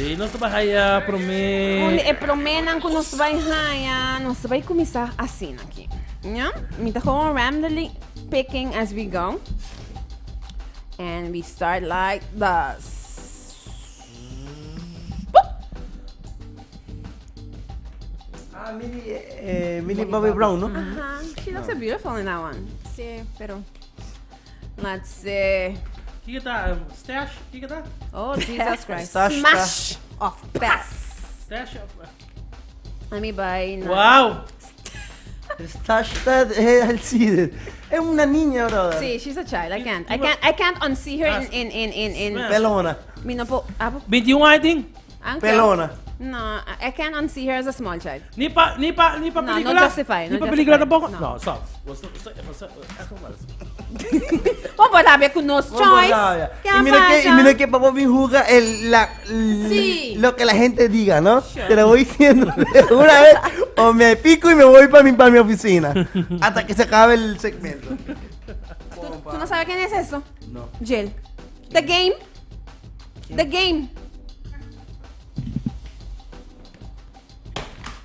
E nós trabalhamos para mim. É promenem que nós vai começar assim aqui. Yeah? We go randomly picking as we go. And we start like this. Ah, Millie Bobby Brown, ¿no? She looks so beautiful in that one. Sí, pero... Let's see. O que tá? Stash? O que tá? Oh, Jesus Christ. Stash, Smash of pass. Stash? Let me buy now. Uau! Stash es el CID. Es una niña, brother. See, she's a child. I can't unsee her in Pelona. Me no po. 21 I think. Pelona. No, I can't unsee her as a small child. Ni pa No, pelikula? not justify, Ni not pa pelikula justify. tampoco? No. No, stop. Oh, but sabi ko no choice. Y mira que Papo Bin juzga Sí. lo que la gente diga, ¿no? Te lo voy diciendo de una vez o me pico y me voy para mi oficina hasta que se acabe el segmento. ¿Tú no sabes quién es eso? No. Jill. The game. The game.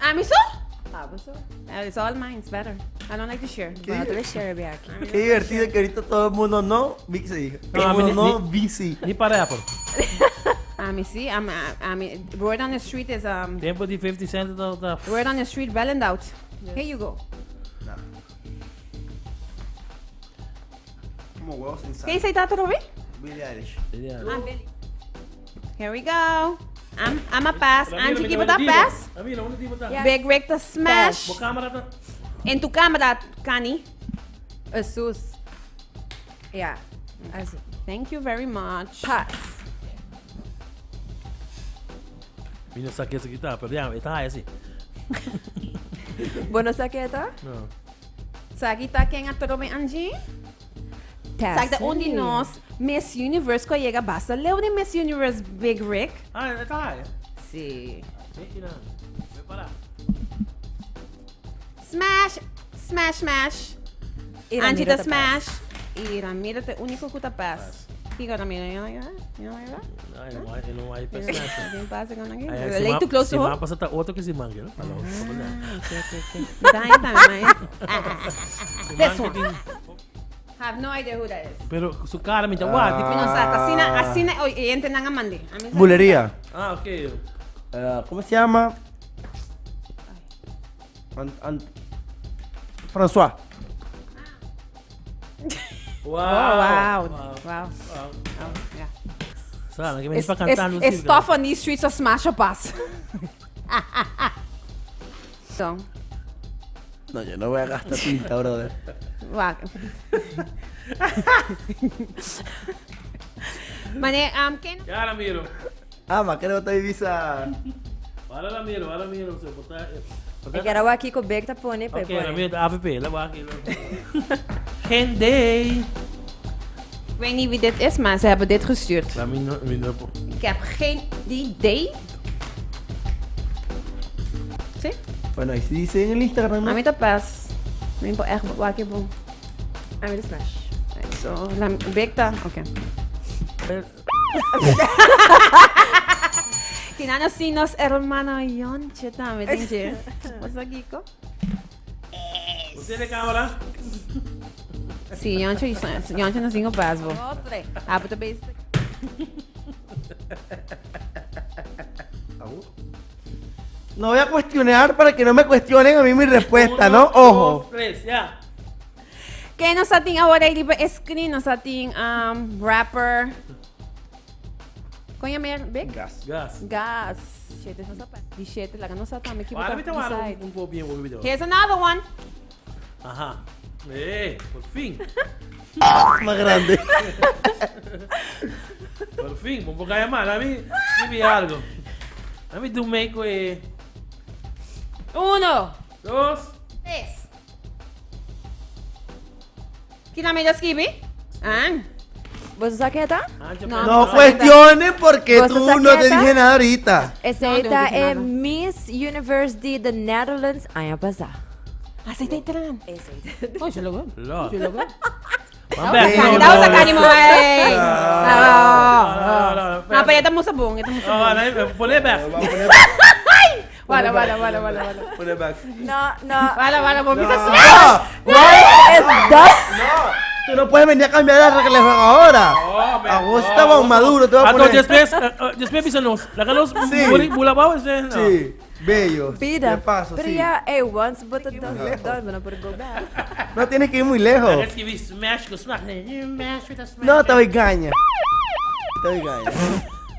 ¿Amiso? It's all mine. It's better. I don't like to share. Bueno, tú le share aquí. Qué divertido que ahorita todo el mundo no, Vic se dijo. No, Todo a el mí mundo ni- no, Vici. Ni para Apple. See, word on the street is Tempo de 50 cent da. word on the street bellend out. Here you go. Como huevos sin sal. Quem say that, Robbie? Billie Eilish. Billy. Here we go. I'm a pass. Angie, give it a pass. Amira, onde tipo tá? Yeah. Big Rick to smash. Bo camera tá. En tu cámara, Kani. Jesús. Ya. Así. Thank you very much. Pass. Menino saquei essa aqui tá, perdão, tá assim. Bueno, saqueta. Não. Sagi ta quem atrobe Angie? Sag da onde nós Miss Universe ko llega basta leu de Miss Universe Big Rick. Ah, tá. Sí. Vem aqui não. Vem parar. Smash, smash, smash. Y Angie Ramiro the te smash. Y Ramiro te único que te pass. Higa Ramiro, you know that? Ai, não vai pra smash. Quem passa com aqui? Aí, Late too close to se home. mapa tá outro que se manga, né? Falou. Okay. Dying time, This one. Have no idea who that is. Pero su cara me what? Así na, oye, ente nang amandi. Bulería. Ah, ok. ¿Cómo se llama? François. Wow. Wow. Yeah. Sabe, que vem pra cantar no It's tough on these streets to smash a pass. So, No, yo no voy a gastar tinta, brother. wow. Mane, quem não... Ya, Ramiro. Ah, mas quero botar Ibiza. Para, Ramiro. Se botar... É que era o aqui com o Big tá pone, pai. Ok, Ramiro, AVP, leva aqui. Henday. Ik weet niet wie dit is, maar ze hebben dit gestuurd. Ramiro. Ik heb geen idee. Zie? Bueno, ahí sí dice en el Instagram, A ¿no? mí te pas. Me impo echt wat ik wil. A mí smash. So, la Victa. Ok. Tinano sinos hermano Yonche también, dinje. What's up, Kiko? Você de câmera? Sí, Yonche no singo pasbo. Ah, pero te No voy a cuestionar para que no me cuestionen a mí mi respuesta, ¿no? Ojo. 2, 3, ya. Kaya no sa ating award ay liba screen no sa ating rapper. Kuya may big? Gas. Gas. Shit, no sa pa. Di shit lang no sa tama kibo Para, me ta. tomar um pouquinho o vídeo. Here's another one. Ajá. Por fin. Más grande. Por fin, vamos a llamar. A mí, dime algo. A mí, tu meco 1, 2. 3. Kina me das kibi? ¿Vos saqueta? No. No cuestiones porque ¿Vos tú esa no te quieta? dije nada ahorita. Essa Não, aí não tá disse é nada. Miss Universe de the Netherlands. Ayan pa sa. Aceita itran. Essa aí. Oh, yo lo veo. Lord. Yo lo veo. Mambe, Daw sa kanimo ay. Wala. Napayatan mo sa buong. Ito mo sa buong. Pone back. Wala. Put it back. No. Wala. Bisa No. smash. Why? Es that? Tú no puedes venir a cambiar el relevo ahora. A vos estabas maduro, te voy a Ato, poner. just maybe sa nose. La nose, Sí. bulabaw, ese. Sí, bello. Pida. De paso, Pero sí. ya, once but it done, no puede go back. No tienes que ir muy lejos. Let's give you smash, go smack. Smash with a smash. No, te voy gaña. Te voy gaña.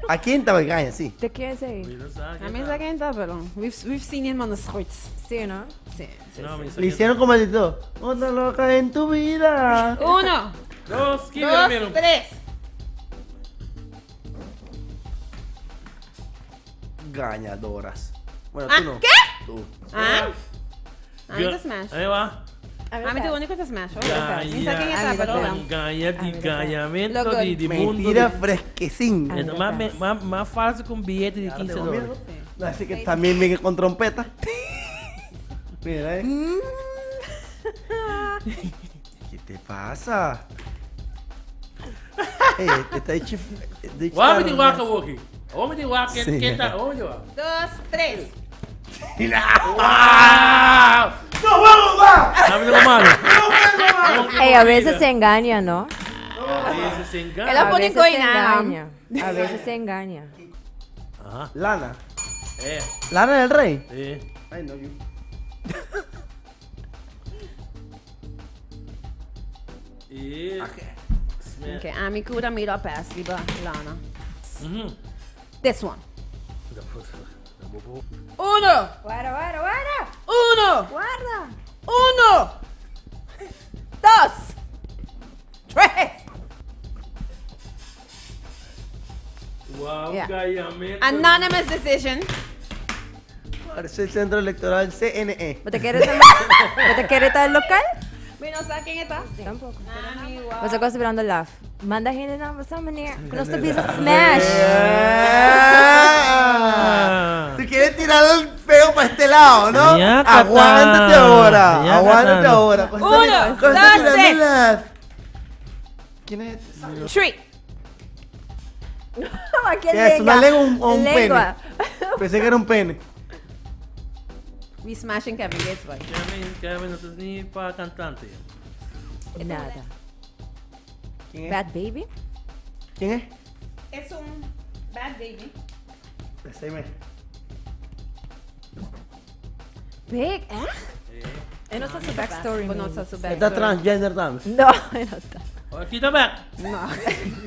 ¿A quién te voy gaña? Sí. ¿Te quieres ir? A mí se queda, pero we've seen him on the streets. Sí, ¿no? Sí. Le hicieron como el todo. Otra loca en tu vida. 1, Dos, keep 2, it, 3. Gañadoras. Bueno, Ah, tú no. ¿qué? Tú. Ah? A mí te smash. Ahí va. A mí te único te smash. Minsan king Gaya, ita, pero gaya, di gayamento Look di mundo. Mentira fresquecín. Más falso que un billete de 15 dólares. Así que también viene con trompeta. Mira, ¿Qué te pasa? Te está hecho. Wami di waka woki. Wami di waka Sí. keta. Oh, yo. 2, 3. ¡Wow! ¡No vamos más! Dame lo malo. A veces se engaña, ¿no? veces se engaña. Ela A pone veces se coina. engaña. A veces se engaña. Ajá. Lana. Eh. Lana del Rey. Eh. Ay, no, yo. Eh. Okay, Ami Kura Mira pass, diba, Lana? Mhm. This one. 1, Guarda. 1, Guarda. 1, 2, 3. Wow, Yeah. gayamento. Anonymous decision. Parece el centro electoral CNE. ¿No te quieres estar local? Mira, sa king ita? Tampoco. Nami, wow. Mas ako sa laugh. Manda hindi na sa manera. Kung gusto bisa smash. Tú quieres tirar el feo para este lado, ¿no? Ñacata. Aguántate ahora. Ñacata. Aguántate ahora. Uno, dos, tres. ¿Quién es este? 3. ¿Qué ¿Qué es? ¿Una lengua o un pene? Lengua. Pensé que era un pene. We smashing Kevin Gates, boy. Kevin, no es ni para cantante. Nada. ¿Quién es? Bad baby? ¿Quién es? Es un bad baby. Decime. Big, No sa backstory But not mo. sa bad Está transgender también. No, no. Kita back. No.